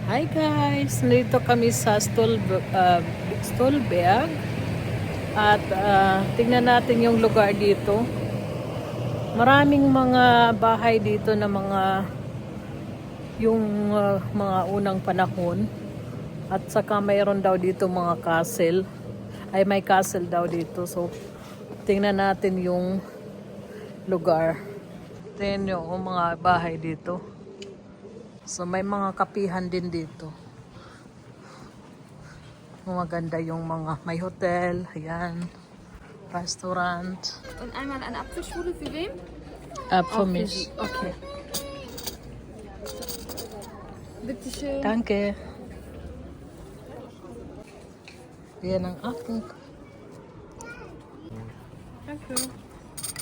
Hi guys! Nandito kami sa Stolberg at tingnan natin yung lugar dito. Maraming mga bahay dito na mga unang panahon at saka mayroon daw dito mga castle. May castle daw dito. So tingnan natin yung lugar. Tingnan yung mga bahay dito. So may mga kapihan din dito. Maganda yung may hotel, ayan, restaurant. Und einmal eine Apfelschule für wen? For Auch me. für Sie. Okay. Bitte schön. Danke. Yan ang aking. Danke.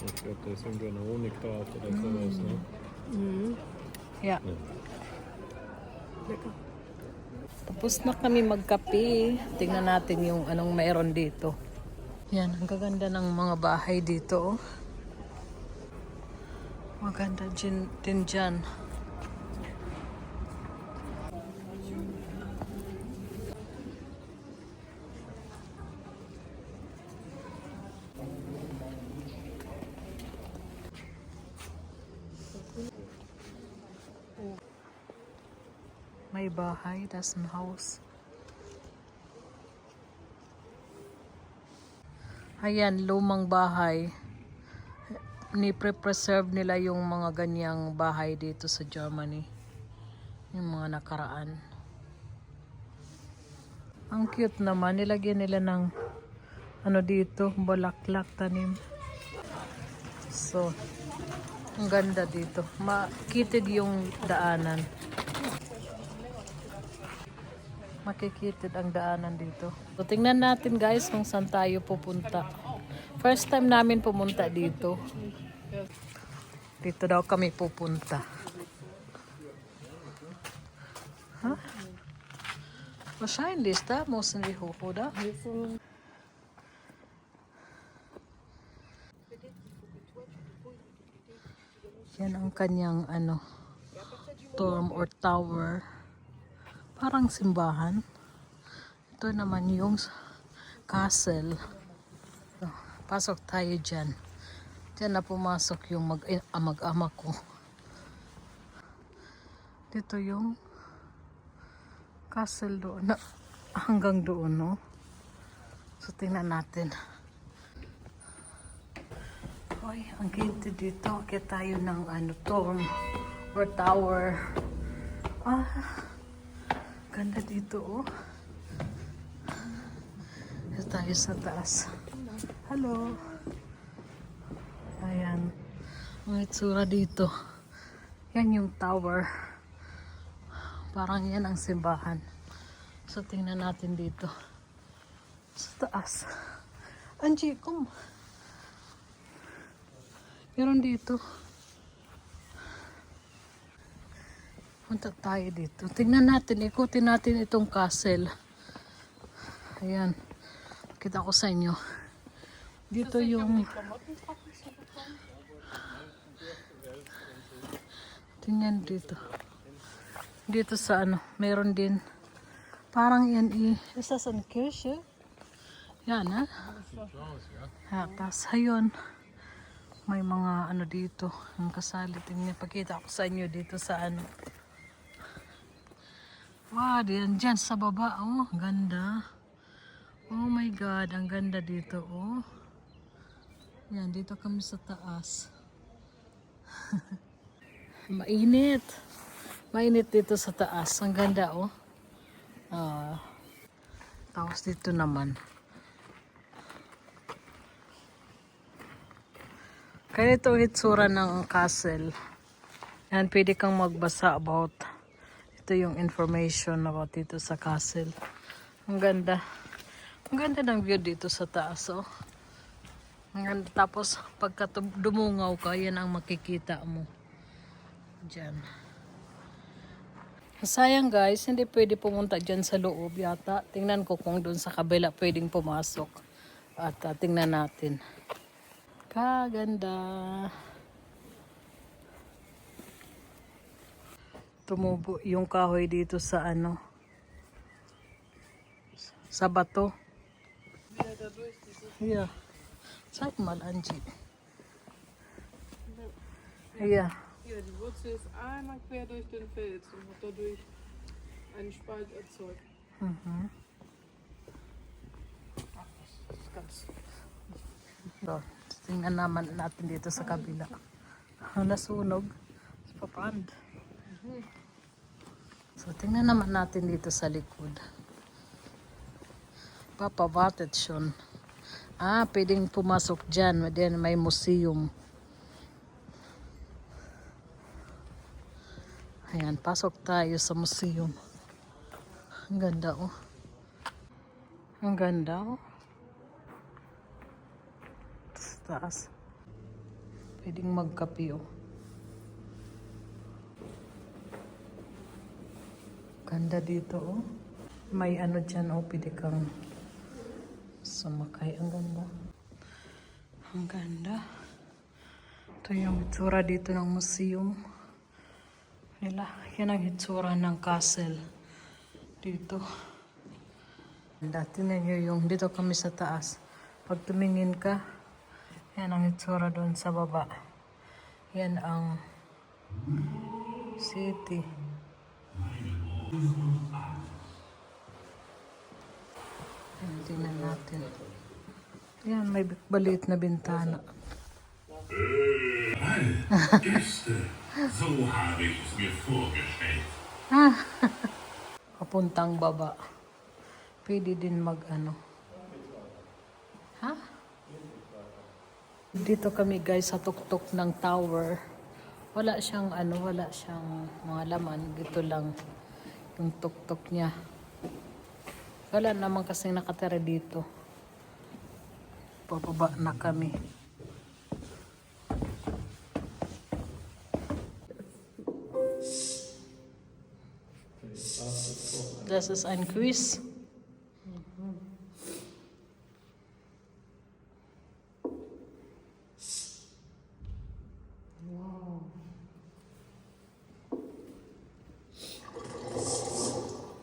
Ich glaube, da ist irgendwo eine Honigtart oder sowas, ne? Yeah. Ja. Lecker. Tapos na kami magkape. Tingnan natin yung anong mayroon dito. Yan, ang gaganda ng mga bahay dito. Oh. Maganda din dyan. May bahay, that's an house. Ayan, lumang bahay. Ni-preserve nila yung mga ganyang bahay dito sa Germany. Yung mga nakaraan. Ang cute naman. Nilagyan nila ng ano dito, bulaklak tanim. So, ang ganda dito. Makitid yung daanan. Makikitid ang daanan dito. So, tingnan natin guys kung saan tayo pupunta. First time namin pumunta dito. Dito daw kami pupunta. Huh? Wahrscheinlich, da müssen wir hoch, oder? Yan ang kanyang dorm or tower. Parang simbahan. Ito naman yung castle. So, pasok tayo dyan. Dyan na pumasok yung mag-ama ko. Dito yung castle doon. Hanggang doon, no? So, tingnan natin. Hoy, ang ganda dito. Kaya tayo ng dorm or tower. Ganda dito, oh. Dito tayo sa taas. Hello. Ayan. Ang itsura dito. Yan yung tower. Parang yan ang simbahan. So, tingnan natin dito. Sa taas. Angie, come. Meron dito. Punta tayo dito. Tingnan natin, ikutin natin itong castle. Ayan. Kita ko sa inyo. Dito yung... Tingnan dito. Dito sa meron din. Parang yan Is das eine Kirche? Yan, ha? Ha, tas ayun. May mga dito. Ang kasali. Tingnan, pakita ko sa inyo dito sa Wow, dyan sa baba. Oh, ganda. Oh my God, ang ganda dito. Oh. Yan, dito kami sa taas. Mainit. Mainit dito sa taas. Ang ganda, oh. Tapos dito naman. Kaya ito itsura ng castle. Yan, pwede kang magbasa about ito yung information about dito sa castle. Ang ganda. Ang ganda ng view dito sa taas, oh. Ang ganda. Tapos, pagka dumungaw ka, yan ang makikita mo. Diyan. Sayang guys, hindi pwede pumunta dyan sa loob yata. Tingnan ko kung doon sa kabila pwedeng pumasok. At tingnan natin. Kaganda. Ito Tumubo yung kahoy dito sa ano, sa bato. Yeah. Sag mal, Angie. Yeah. Hier, die Wurzel ist einmal quer durch den Fels und hat dadurch einen Spalt erzeugt. Mhm. Das ist ganz. So, tingnan naman natin dito sa kabila. Nasunog. Sa papand. So, tingnan naman natin dito sa likod. Papabatet siyon. Ah, pwedeng pumasok dyan. Then may museum. Ayan, pasok tayo sa museum. Ang ganda, oh. Ang ganda, oh. Sa taas. Pwedeng magkape, oh. Ganda dito, oh. May ano dyan, oh. Pwede kang sumakay. Ang ganda. Ang ganda. Ito yung itsura dito ng museum. Nila. Yan ang itsura ng castle. Dito. Dati na nyo yung dito kami sa taas. Pag tumingin ka, yan ang itsura doon sa baba. Yan ang city. Yan, tingnan natin. Yan, may baliit na bintana. Gäste, so habe ich es mir vorgestellt. Papuntang baba. Pwede din mag ano. Ha? Dito kami guys sa tuktok ng tower. Wala siyang ano, wala siyang mga laman. Dito lang yung tuktok niya. Wala naman kasing nakatira dito. Pababa na kami. Das ist ein Quiz.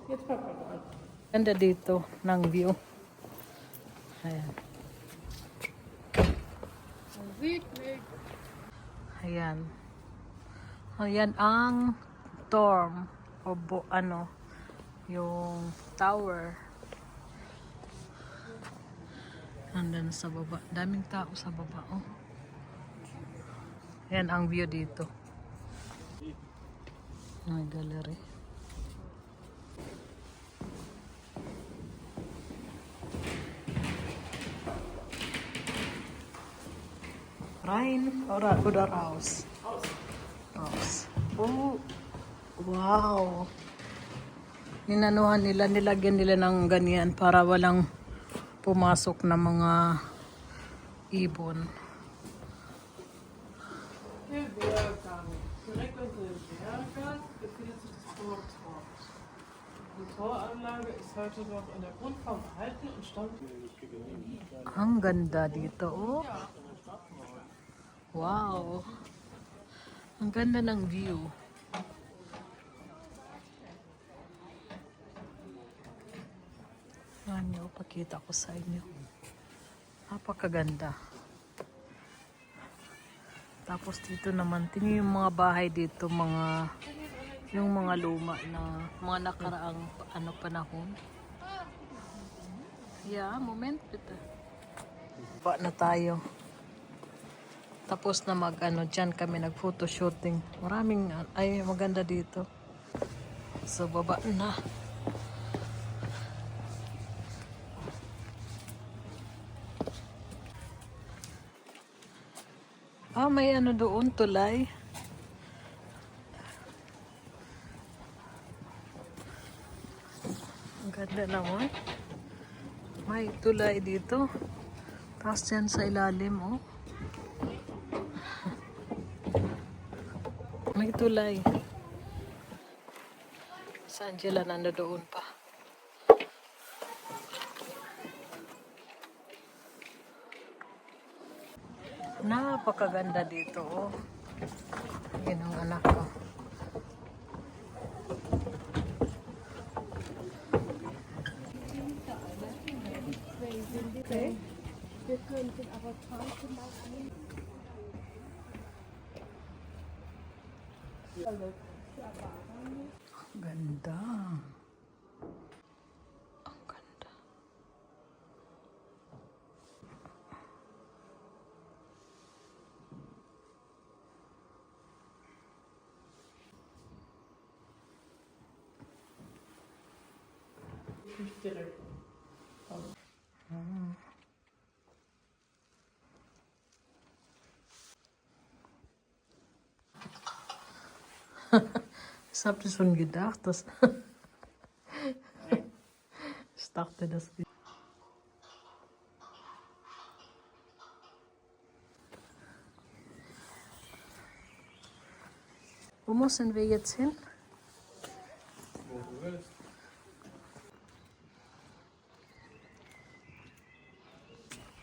Jetzt Papa rein. Ganda dito ng view. Ayan. Man sieht mich. Ayan. Ayan ang dorm. O ano, yung tower. Nandun sa baba. Daming tao sa baba, oh. Ayan ang view dito. May gallery. Rein oder raus? Raus. Oh, wow. Ninanuhan nila, nilagyan nila ng ganyan para walang pumasok na mga ibon. Der Berggang. Direkt unter dem Berggang befindet sich das Tortor. Die Toranlage ist heute noch in der Grundform erhalten und stammt. Ang ganda dito, oh. Wow. Ang ganda ng view. Ano, pakita ko sa inyo. Napakaganda. Tapos dito naman, tingin yung mga bahay dito, yung mga luma na mga nakaraang ano panahon. Yeah, moment ito. Ba na tayo. Tapos na dyan kami nag-photo shooting. Maraming, ay maganda dito. So, baba na. Ah, may ano doon, tulay. Ang ganda naman. May tulay dito. Tapos dyan sa ilalim, oh. May tulay. Si Angela nando doon pa. Napakaganda dito, oh. Yun ang anak ko. Ganda. Ang ganda. Nicht direkt. Ich habe schon gedacht, dass. Ich dachte, dass wir. Wo müssen wir jetzt hin? Wo du willst.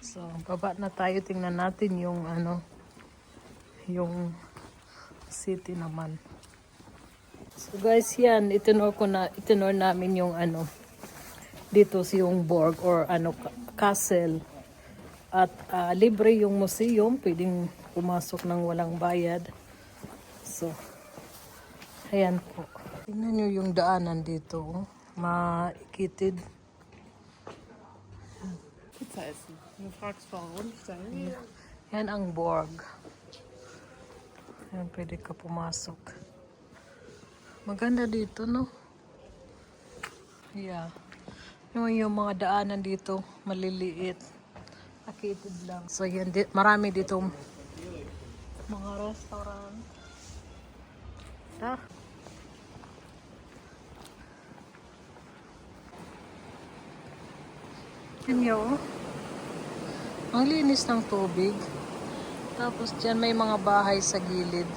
So, baba na tayo. Tingnan natin yung ano, yung city naman. So guys, yan, itinor namin yung ano, dito yung Borg or ano, castle. At libre yung museum, pwedeng pumasok ng walang bayad. So, ayan po. Tingnan nyo yung daanan dito, oh. Maikitid. Pizza essen. Du fragst warum, ich sage, ja. Yan ang Borg. Ayan, pwede ka pumasok. Maganda dito, no? Yeah. Yung mga daanan dito, maliliit. Akitid lang. So, yan, marami dito mga restaurant. Yan yun, oh. Ang linis ng tubig. Tapos dyan may mga bahay sa gilid.